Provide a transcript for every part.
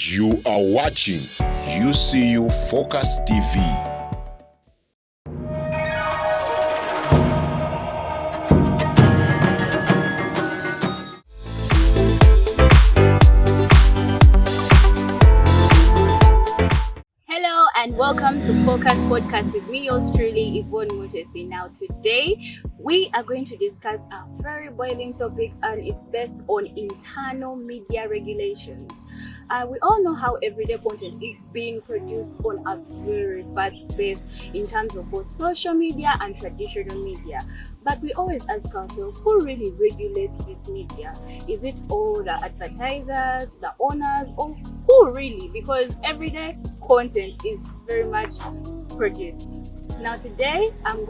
You are watching UCU Focus TV. And welcome to Focus Podcast with me, yours truly, Yvonne Mutesi. Now today, we are going to discuss a very boiling topic, and it's based on internal media regulations. We all know how everyday content is being produced on a very fast pace in terms of both social media and traditional media. But we always ask ourselves, who really regulates this media? Is it all the advertisers, the owners, or who really? Because everyday content is very much produced. Now today, I'm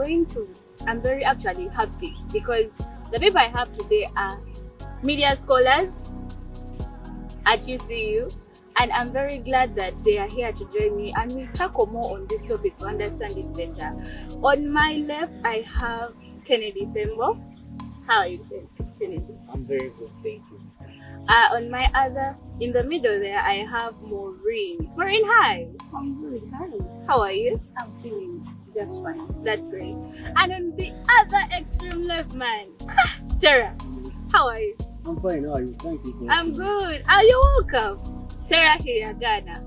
very actually happy because the people I have today are media scholars at UCU, and I'm very glad that they are here to join me and we tackle more on this topic to understand it better. On my left, I have Kennedy Thembo. How are you, Kennedy? I'm very good, thank you. On my other, in the middle there, I have Maureen. Maureen, hi. I'm good, hi. How are you? I'm feeling just fine. That's great. And on the other extreme left, man, Tara. Yes. How are you? I'm fine, how are you? Thank you. I'm good. Are you welcome? Tara here, Ghana.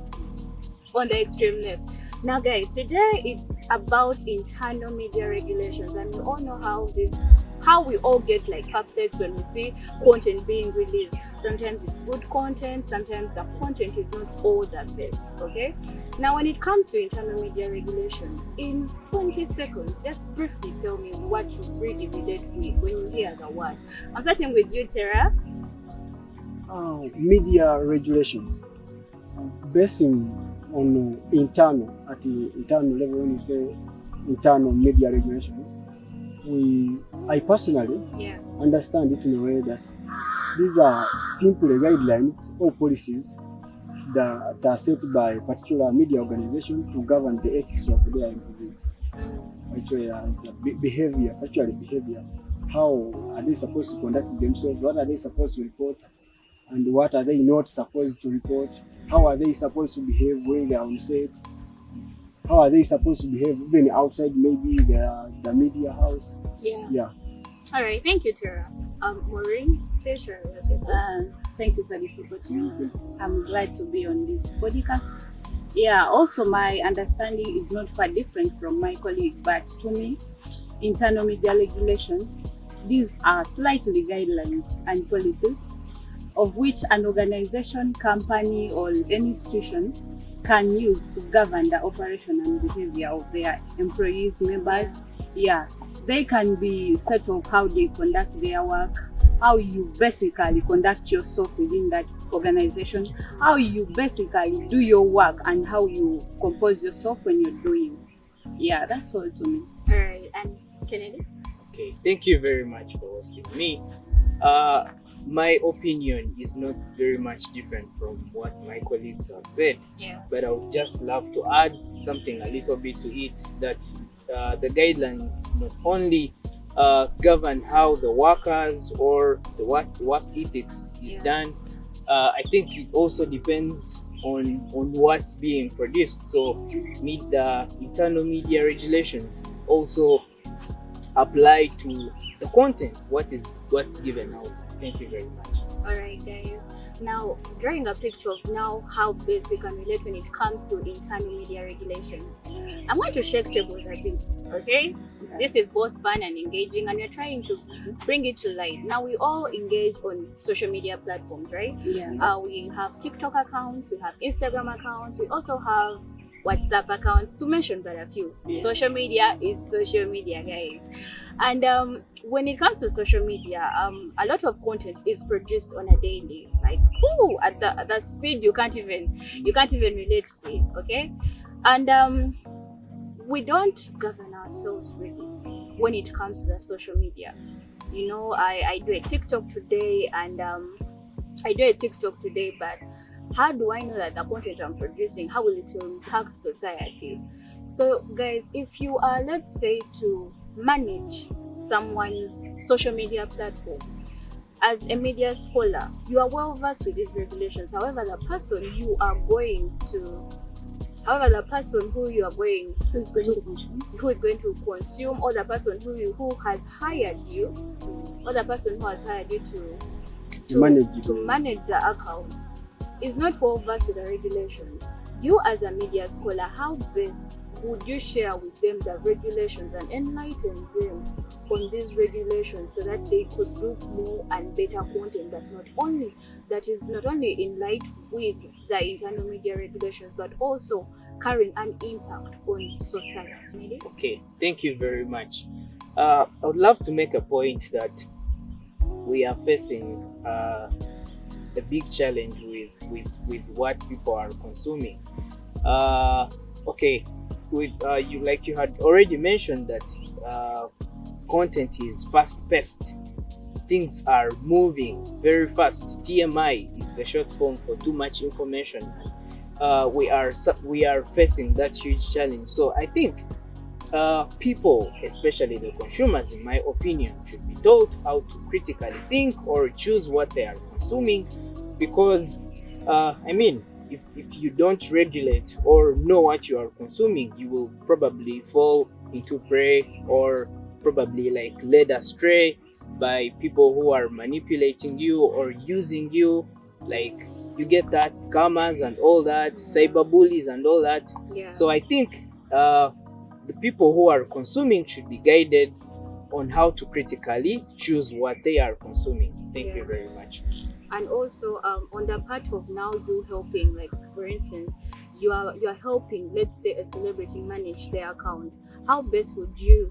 On the extreme left. Now guys, today it's about internal media regulations, and we all know how we all get like updates when we see content being released. Sometimes it's good content, sometimes the content is not all the best, okay? Now when it comes to internal media regulations, in 20 seconds, just briefly tell me what you really relate with when you hear the word. I'm starting with you, Tara. Media regulations, basing on at the internal level. When you say internal media regulations, I personally understand it in a way that these are simple guidelines or policies that are set by a particular media organization to govern the ethics of their employees. Actually, behavior. How are they supposed to conduct themselves? What are they supposed to report? And what are they not supposed to report? How are they supposed to behave when they are on set? How are they supposed to behave even outside maybe the media house? Yeah. All right, thank you, Tara. Maureen, please share with us your thoughts. Thank you for this opportunity. I'm glad to be on this podcast. Yeah, also my understanding is not far different from my colleague, but to me, internal media regulations, these are slightly guidelines and policies of which an organization, company, or any institution can use to govern the operation and behavior of their employees, members. Yeah, they can be set of how they conduct their work, how you basically conduct yourself within that organization, how you basically do your work, and how you compose yourself when you're doing. Yeah, that's all to me. All right, and Kennedy? Okay, thank you very much for hosting me. My opinion is not very much different from what my colleagues have said, but I would just love to add something a little bit to it, that the guidelines not only govern how the workers or the work ethics is done. I think it also depends on what's being produced. So the internal media regulations also apply to the content, what's given out. Thank you very much. All right, guys. Now, drawing a picture of how best we can relate when it comes to internal media regulations. I'm going to shake tables a bit, okay? This is both fun and engaging, and we're trying to bring it to light. Now, we all engage on social media platforms, right? Yeah. We have TikTok accounts, we have Instagram accounts, we also have WhatsApp accounts, to mention but a few. Social media is social media, guys. And when it comes to social media, a lot of content is produced on a daily, like at the speed you can't even relate to it, okay? And we don't govern ourselves really when it comes to the social media. You know, I do a TikTok today, but how do I know that the content I'm producing, how will it impact society? So guys, if you are, let's say, to manage someone's social media platform, as a media scholar, you are well versed with these regulations. However, the person who you are going to who is going to consume, or the person who has hired you, or the person who has hired you to manage the account is not well versed with the regulations. You as a media scholar, how best would you share with them the regulations and enlighten them on these regulations so that they could do more and better content that is not only in light with the internal media regulations, but also carrying an impact on society? Okay, thank you very much. I would love to make a point that we are facing a big challenge with what people are consuming. Okay, with you had already mentioned that content is fast-paced. Things are moving very fast. TMI is the short form for too much information. We are facing that huge challenge. So I think people, especially the consumers, in my opinion, should be taught how to critically think or choose what they are consuming, because if you don't regulate or know what you are consuming, you will probably fall into prey or probably led astray by people who are manipulating you or using you. You get that, scammers and all that, cyberbullies and all that. Yeah. So I think the people who are consuming should be guided on how to critically choose what they are consuming. Thank you very much. And also on the part of now you helping, for instance, you are helping, let's say, a celebrity manage their account. How best would you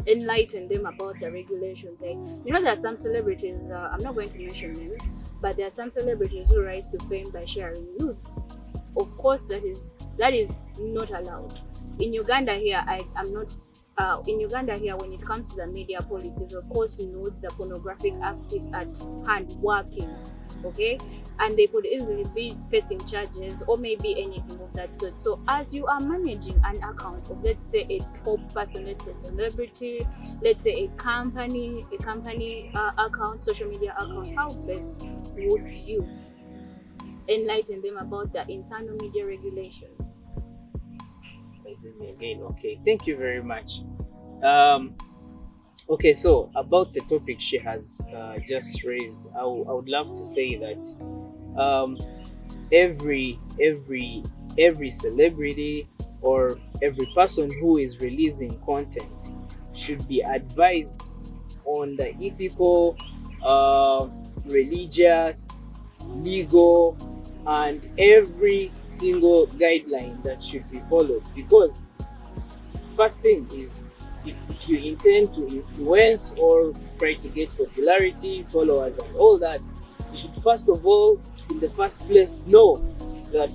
enlighten them about the regulations? There are some celebrities, I'm not going to mention names, but there are some celebrities who rise to fame by sharing nudes. Of course, that is not allowed. In Uganda here, in Uganda here, when it comes to the media policies, of course, nudes, the pornographic act is at hand working, okay? And they could easily be facing charges or maybe anything of that sort. So as you are managing an account of, let's say, a top person, let's say celebrity, let's say a company account, social media account, how best would you enlighten them about the internal media regulations? Again, okay, thank you very much. Okay, so about the topic she has just raised, I would love to say that every celebrity or every person who is releasing content should be advised on the ethical, religious, legal, and every single guideline that should be followed. Because first thing is, if you intend to influence or try to get popularity, followers and all that, you should first of all, in the first place, know that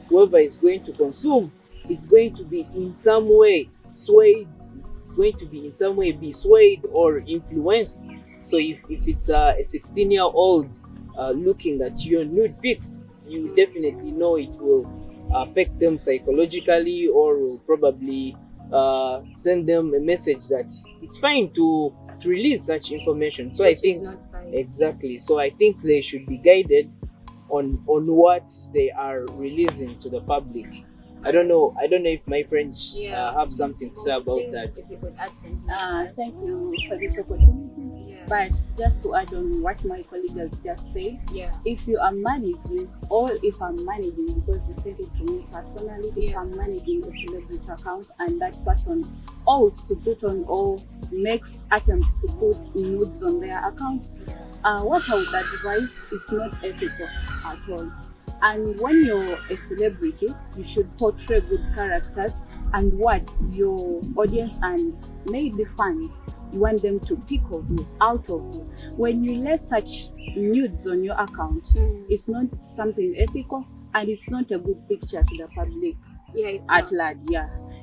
whoever is going to consume is going to be in some way swayed, is going to be in some way be swayed or influenced. So if it's a 16-year-old looking at your nude pics, you definitely know it will affect them psychologically, or will probably send them a message that it's fine to release such information. So I think exactly. So I think they should be guided on what they are releasing to the public. I don't know if my friends have something to say about that. If you could add something. Thank you for this opportunity. But just to add on what my colleague has just said, if you are managing, or if I'm managing, because you said it to me personally, if I'm managing a celebrity account and that person also put on or makes attempts to put nudes on their account, what I would advise, it's not ethical at all. And when you're a celebrity, you should portray good characters and what your audience and maybe fans, you want them to pick of you, out of you. When you let such nudes on your account, it's not something ethical, and it's not a good picture to the public at large.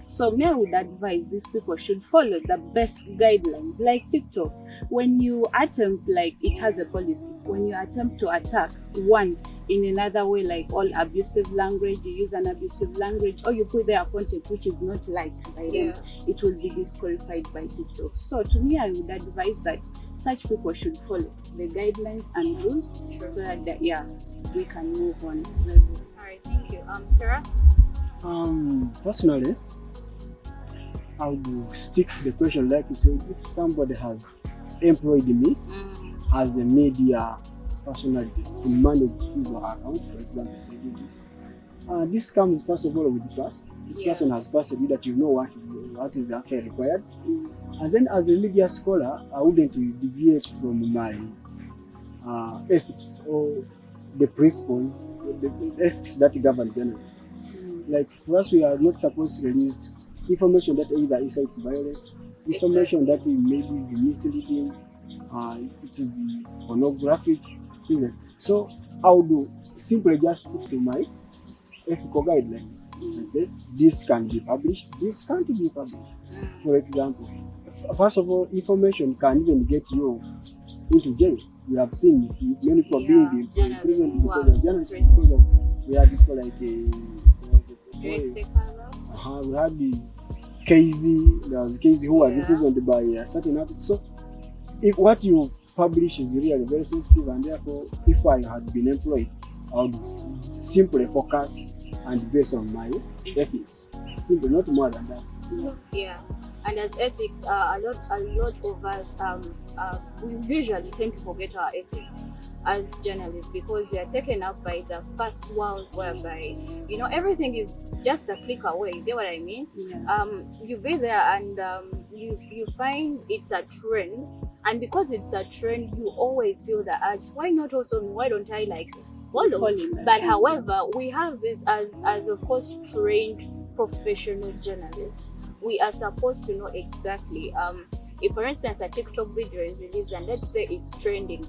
So me, I would advise these people should follow the best guidelines. Like TikTok, when you attempt, it has a policy, when you attempt to attack one in another way, like all abusive language, you use an abusive language, or you put their content which is not liked by them, it will be disqualified by TikTok. So to me, I would advise that such people should follow the guidelines and rules Sure. so that we can move on. All right, thank you. Tara? Personally, I would stick to the question like you said. If somebody has employed me as a media personality to manage his or her accounts, for example, this comes first of all with trust. This person has trusted you that you know what is actually required. And then as a media scholar, I wouldn't deviate from my ethics or the principles, the ethics that govern journalism. Like for us, we are not supposed to release information that either incites violence, information that maybe is misleading, if it is pornographic, things like that. So I would simply just stick to my ethical guidelines and say this can be published, this can't be published. For example, first of all, information can even get you into jail. We have seen many people being imprisoned because of journalists. We had people like we had the KZ, there was KZ who was imprisoned by a certain artist. So if what you publish is really very sensitive, and therefore if I had been employed, I would simply focus and based on my ethics. Simply, not more than that. Yeah. And as ethics, a lot of us, we usually tend to forget our ethics as journalists because we are taken up by the first world whereby, you know, everything is just a click away. You get what I mean? Yeah. You be there and you find it's a trend, and because it's a trend, you always feel the urge. Why not also? Why don't I follow? But however, we have this as of course trained professional journalists. We are supposed to know exactly. If for instance a TikTok video is released and let's say it's trending,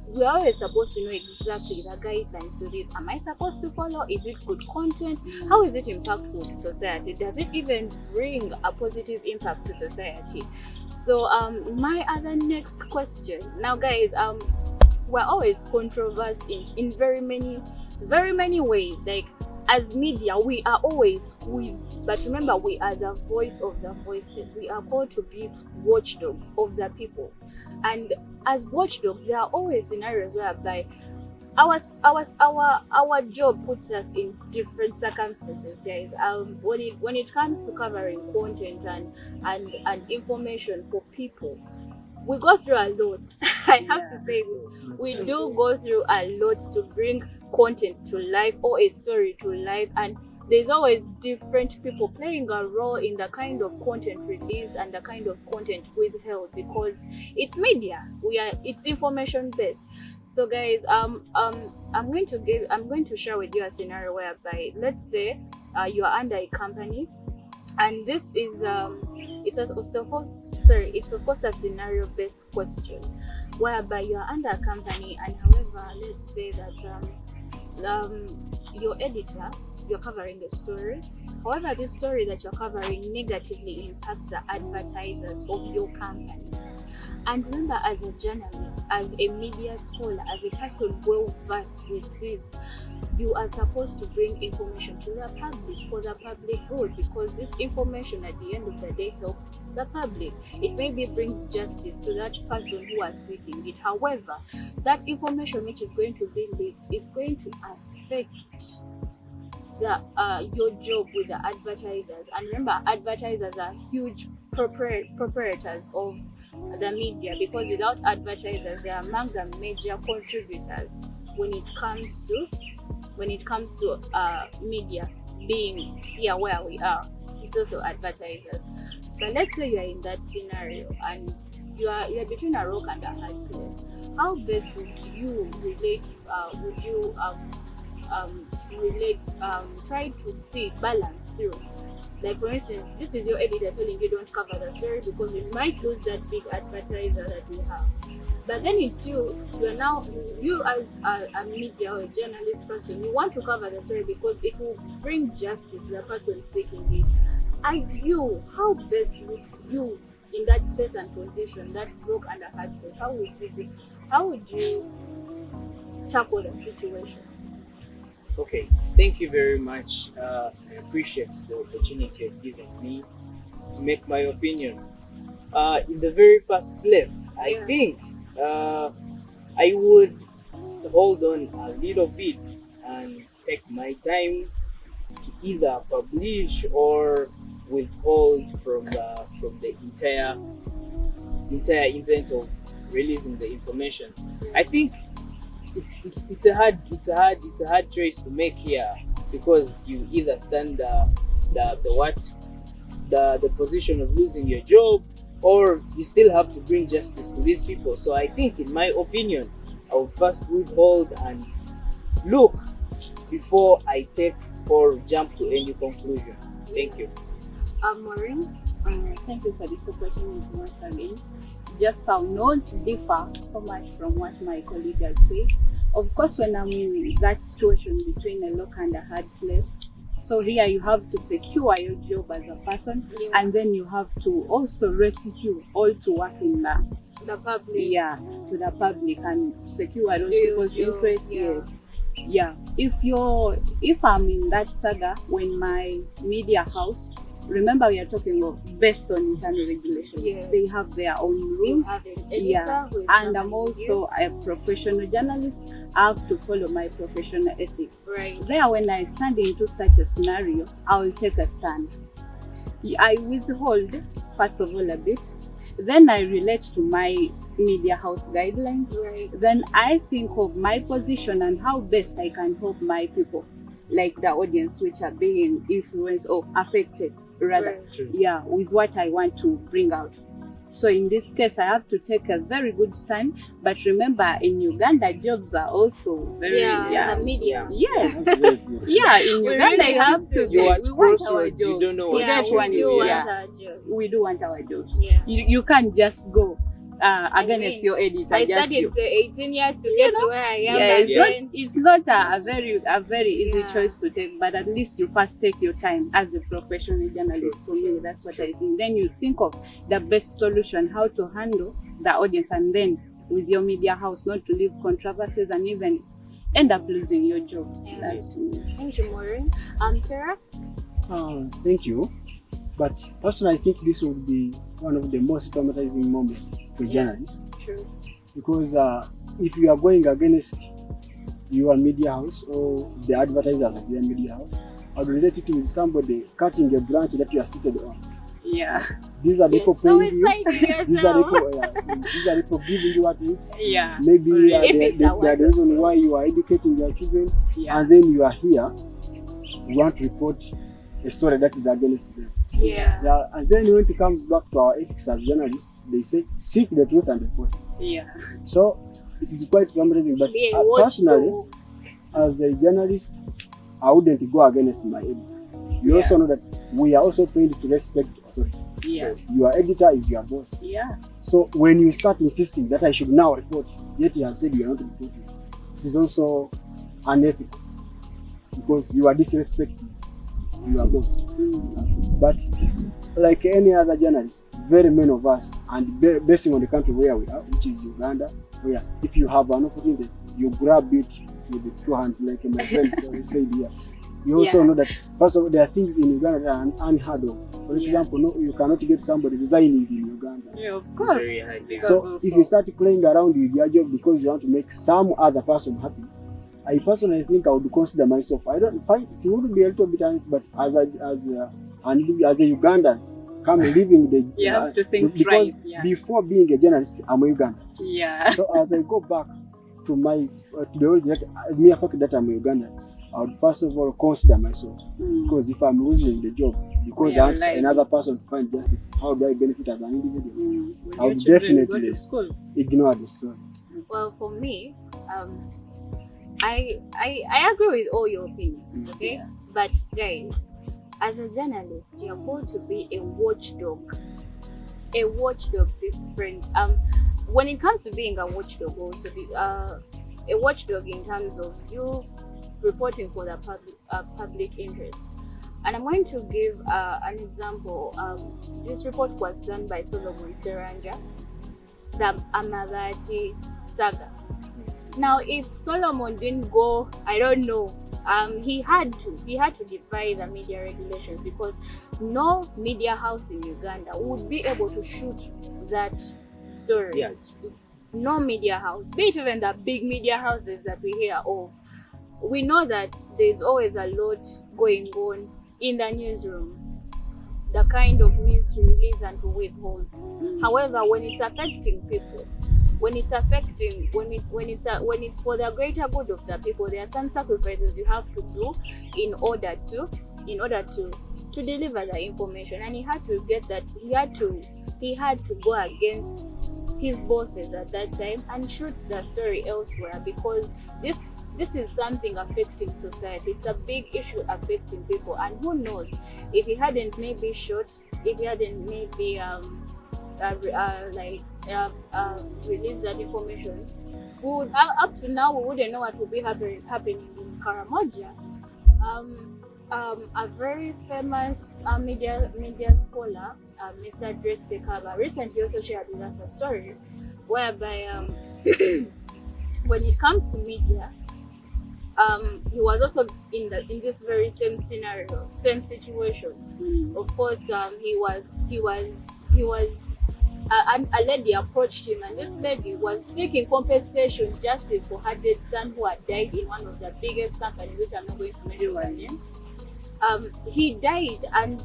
we're always supposed to know exactly the guidelines to this. Am I supposed to follow? Is it good content? How is it impactful to society? Does it even bring a positive impact to society? So my other next question now, guys, we're always controversial in very many ways. Like as media, we are always squeezed, but remember, we are the voice of the voiceless. We are called to be watchdogs of the people, and as watchdogs, there are always scenarios whereby our job puts us in different circumstances, guys. When it comes to covering content and information for people, we go through a lot. I have to say this. We do go through a lot to bring content to life or a story to life, and there's always different people playing a role in the kind of content released and the kind of content withheld because it's media. It's information based. So guys, I'm going to share with you a scenario whereby let's say you are under a company, and this is it's of course a scenario based question whereby you are under a company, and however let's say that your editor, you're covering a story, however this story that you're covering negatively impacts the advertisers of your company. And remember, as a journalist, as a media scholar, as a person well versed with this, you are supposed to bring information to the public for the public good, because this information at the end of the day helps the public. It maybe brings justice to that person who is seeking it. However, that information which is going to be leaked is going to affect your job with the advertisers. And remember, advertisers are huge proprietors of the media, because without advertisers, they are among the major contributors when it comes to media being here where we are. It's also advertisers. But let's say you are in that scenario and you are between a rock and a hard place. How best would you relate? Try to see balance through? Like for instance, this is your editor telling you don't cover the story because you might lose that big advertiser that you have. But then it's you as a media or a journalist person, you want to cover the story because it will bring justice to the person seeking it. As you, how best would you, in that place and position, that broke and a hard place, how would you tackle the situation? Okay, thank you very much. I appreciate the opportunity you've given me to make my opinion. in the very first place, I think I would hold on a little bit and take my time to either publish or withhold from the entire event of releasing the information. I think it's a hard choice to make here, because you either stand the position of losing your job, or you still have to bring justice to these people. So I think, in my opinion, I would first withhold and look before I take or jump to any conclusion. Thank you. Maureen? Thank you for this opportunity once again. Just I will not differ so much from what my colleague has said. Of course, when I'm in that situation between a rock and a hard place, so here you have to secure your job as a person, and then you have to also rescue all to work in The public. Yeah, to the public and secure those people's interests. Yes. Yeah. If I'm in that saga, when my media house, remember we are talking of based on internal regulations. Yes. They have their own rules. Have an editor who is And I'm not also a professional journalist. I have to follow my professional ethics. right. There, when I stand into such a scenario, I will take a stand. I withhold, first of all, a bit. Then I relate to my media house guidelines. Right. Then I think of my position and how best I can help my people, like the audience which are being influenced or affected, rather, Right. with what I want to bring out. So in this case, I have to take a very good stand. But remember, in Uganda, jobs are also very, The media. yes. That's very true. Yeah, in We Uganda, really you have to. You are at we want our crossroads, you jobs. don't know what Yeah, That we one do is, want yeah. our jobs. We do want our jobs. Yeah. You can't just go against mean, your editor. I just studied 18 years to get to where I am. yeah, but then- it's not a very easy Yeah. choice to take, but at least you first take your time as a professional journalist. To me, that's what I think. Then you think of the best solution, how to handle the audience, and then with your media house, not to leave controversies and even end up losing your job. Yeah. That's Thank you, Maureen. Tara? Thank you. But personally, I think this would be one of the most traumatizing moments for journalists, True. because if you are going against your media house or the advertisers of your media house, I would relate it with somebody cutting a branch that you are seated on. yeah, These are people So paying it's you. like These are yourself. people giving you what you eat. yeah, Maybe If they it's are a the reason why you are educating your children, yeah. and then you are here, you want to report a story that is against them. Yeah. Yeah, and then when it comes back to our ethics as journalists, they say seek the truth and report it. Yeah. So it is quite traumatizing. But Be a watchdog. personally, as a journalist, I wouldn't go against my editor. You Yeah. also know that we are also trained to respect authority. Yeah. Your editor is your boss. Yeah. So when you start insisting that I should now report, yet you have said you are not reporting, it is also unethical, because you are disrespecting your boss. But like any other journalist, very many of us, and based on the country where we are, which is Uganda, where if you have an opportunity, you grab it with the two hands, like my friend said here. You also know that, first of all, there are things in Uganda that are unheard of. For example, no, you cannot get somebody resigning in Uganda. Yeah, of It's course. very hard. Yeah. So if you start playing around with your job because you want to make some other person happy, I personally think I would consider myself. I don't find it would be a little bit honest, but as a Ugandan, living the You have to think because twice. Yeah. before being a journalist, I'm a Ugandan. Yeah. So as I go back to my to the origin, mere fact that I'm a Ugandan, I would first of all consider myself, because if I'm losing the job because I want another person to find justice, how do I benefit as an individual? I would definitely ignore the story. Well, for me, I agree with all your opinions, okay? Yeah. But guys, as a journalist, you're going to be a watchdog. A watchdog, friends. When it comes to being a watchdog, also a watchdog in terms of you reporting for the public interest. And I'm going to give an example. This report was done by Solomon Seranja, the Amavati saga. Now, if Solomon didn't go, I don't know, he had to defy the media regulations, because no media house in Uganda would be able to shoot that story. Yeah, it's true. No media house, be it even the big media houses that we hear of. We know that there's always a lot going on in the newsroom, the kind of news to release and to withhold. However, when it's affecting people, when it's for the greater good of the people, there are some sacrifices you have to do in order to deliver the information. And he had to get that. He had to go against his bosses at that time and shoot the story elsewhere, because this is something affecting society. It's a big issue affecting people, and who knows, if he hadn't maybe shot, if he hadn't maybe release that information, we would, up to now, we wouldn't know what would be happening in Karamoja. A very famous media scholar, Mr. Drake Sekaba, recently also shared with us a story whereby when it comes to media, he was also in this very same scenario, same situation. Of course, a lady approached him, and this lady was seeking compensation, justice for her dead son who had died in one of the biggest companies, which I'm not going to mention her name. He died, and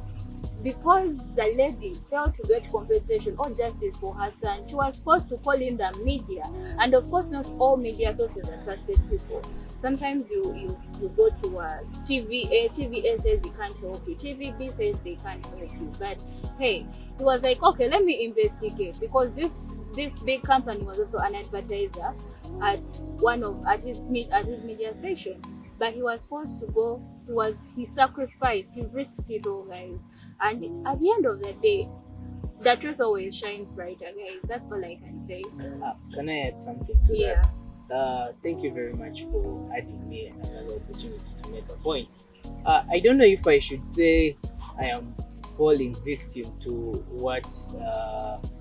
because the lady failed to get compensation or justice for her son, she was forced to call in the media. And of course, not all media sources are trusted people. Sometimes you go to a TVA says they can't help you, TVB says they can't help you. But hey, he was like, okay, let me investigate, because this big company was also an advertiser at his media station. But he was forced to go. He sacrificed, he risked it all, guys. And at the end of the day, the truth always shines brighter, guys. That's all I can say. Can I add something to that? Thank you very much for adding me another opportunity to make a point. I don't know if I should say I am falling victim to what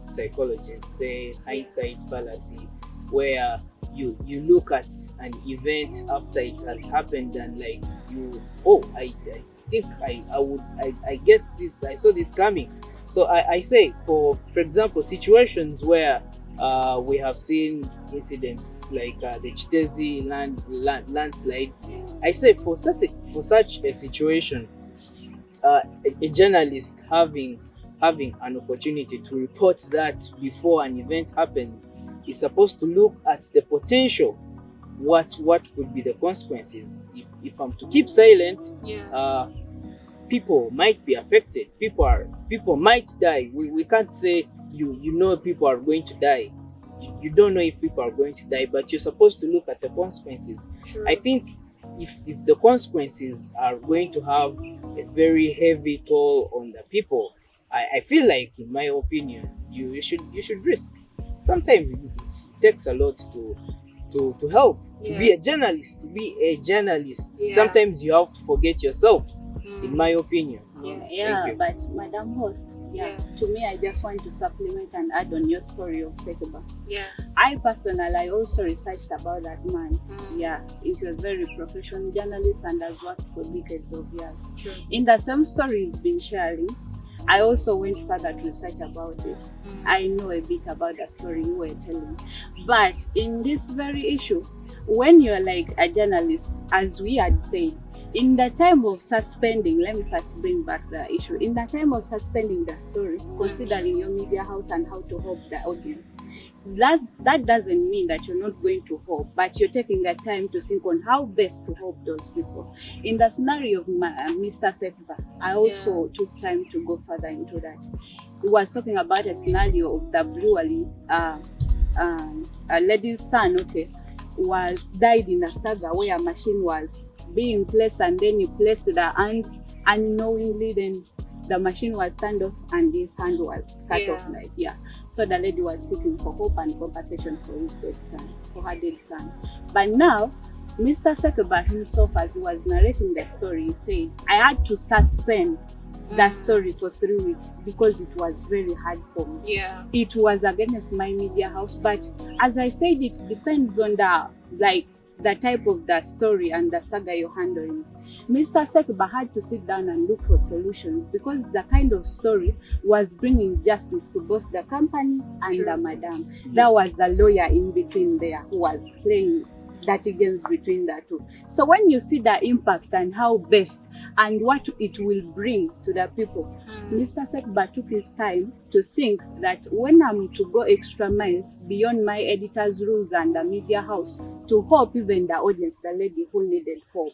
psychologists say, hindsight fallacy, where you look at an event after it has happened and like I think I guess this, I saw this coming. So I say, for example, situations where we have seen incidents like the Mutesi landslide. I say for such a situation, a journalist having an opportunity to report that before an event happens is supposed to look at the potential, what could be the consequences if I'm to keep silent. People might be affected. People might die. We can't say you know people are going to die. You don't know if people are going to die, but you're supposed to look at the consequences. True. I think if the consequences are going to have a very heavy toll on the people, I feel like, in my opinion, you should risk. Sometimes it takes a lot to help. To be a journalist, sometimes you have to forget yourself, in my opinion. But Madam Host, to me, I just want to supplement and add on your story of Sekeba. I also researched about that man. He's a very professional journalist and has worked for decades of years. True. In the same story you've been sharing, I also went further to research about it. I know a bit about the story you were telling. But in this very issue, when you're like a journalist, as we had said, in the time of suspending, let me first bring back the issue. In the time of suspending the story, considering your media house and how to help the audience, that doesn't mean that you're not going to help, but you're taking the time to think on how best to help those people. In the scenario of Mr. Sekba, I also took time to go further into that. He was talking about a scenario of the brewery, a lady's son, died in a saga where a machine was being placed, and then you placed the hands unknowingly, then the machine was turned off and his hand was cut off. So the lady was seeking for hope and compensation for her dead son. But now, Mr. Sekeba himself, as he was narrating the story, he said, I had to suspend the story for 3 weeks because it was very hard for me. It was against my media house, but as I said, it depends on the type of the story and the saga you're handling. Mr. Sekba had to sit down and look for solutions because the kind of story was bringing justice to both the company and the madam. There was a lawyer in between there who was playing dirty games between the two. So when you see the impact and how best and what it will bring to the people, Mr. Sekba took his time to think that when I'm to go extra miles beyond my editor's rules and the media house to help even the audience, the lady who needed help,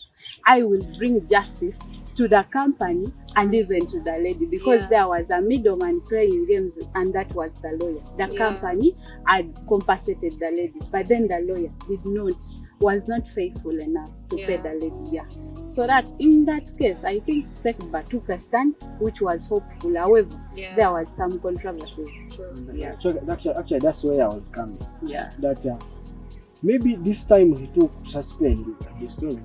I will bring justice to the company and even to the lady, because there was a middleman playing games, and that was the lawyer. The company had compensated the lady, but then the lawyer was not faithful enough to pay the lady. So that in that case, I think Sekba took a stand which was hopeful. However, there was some controversies. Actually, that's where I was coming. That maybe this time he took to suspend the story.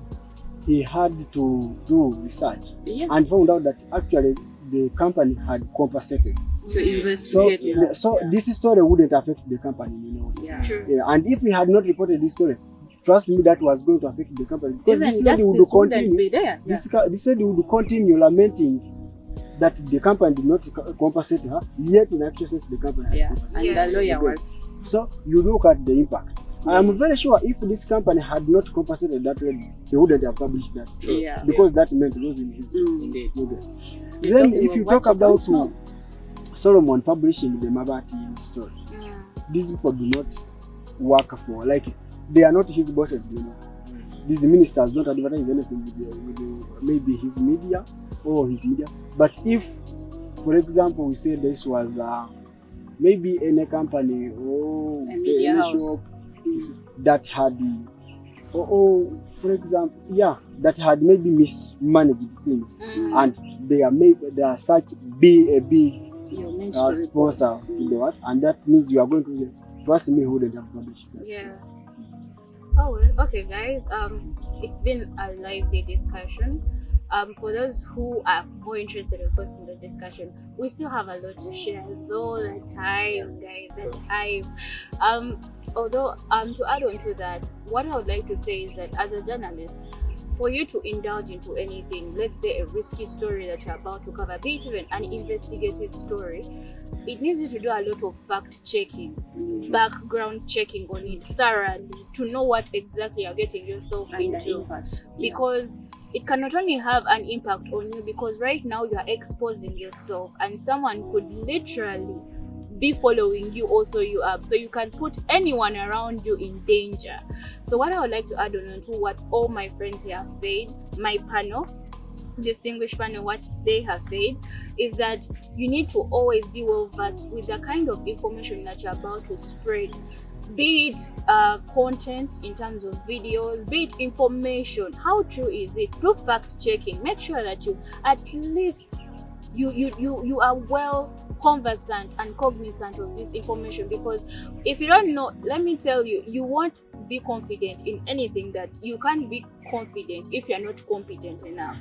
He had to do research and found out that actually the company had compensated. To investigate. So this story wouldn't affect the company, and if we had not reported this story, trust me, that was going to affect the company, because this lady would continue. This lady would continue lamenting that the company did not compensate her, yet in actual sense the company had compensated. And the lawyer was. So you look at the impact. I am very sure if this company had not compensated that lady, he wouldn't have published that story, because that meant it was in his Then if you talk about Solomon publishing the Mabati story, these people do not work for, like, they are not his bosses, These ministers don't advertise anything with maybe his media or his media. But if, for example, we say this was maybe any company or say any shop that had, for example, that had maybe mismanaged things, and they are such be a big sponsor to the what, and that means you are going to trust me, who wouldn't have published that. Oh, well, okay, guys. It's been a lively discussion. For those who are more interested, of course, in the discussion, we still have a lot to share. All the time, guys, the time. Although, to add on to that, what I would like to say is that as a journalist, for you to indulge into anything, let's say a risky story that you're about to cover, be it even an investigative story, it needs you to do a lot of fact checking, background checking on it thoroughly, to know what exactly you're getting yourself into. Because it can not only have an impact on you, because right now you are exposing yourself and someone could literally be following you, also you up, so you can put anyone around you in danger. So what I would like to add on to what all my friends here have said, my panel, distinguished panel, what they have said is that you need to always be well versed with the kind of information that you're about to spread, be it content in terms of videos, be it information. How true is it? Do fact checking. Make sure that you at least you are well conversant and cognizant of this information, because if you don't know, let me tell you, you won't be confident in anything. That you can't be confident if you're not competent enough.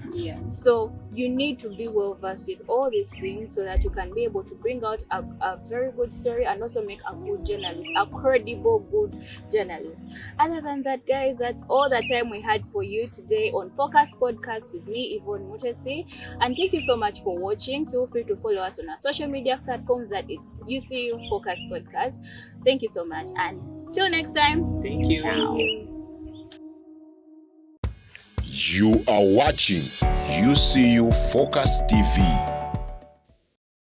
So you need to be well versed with all these things so that you can be able to bring out a very good story and also make a good journalist, a credible good journalist. Other than that, guys, that's all the time we had for you today on Focus Podcast with me, Yvonne Mutesi, and thank you so much for watching. Feel free to follow us on our social media platforms, that is UCU Focus Podcast. Thank you so much, and till next time. Thank you. Ciao. You are watching UCU Focus TV.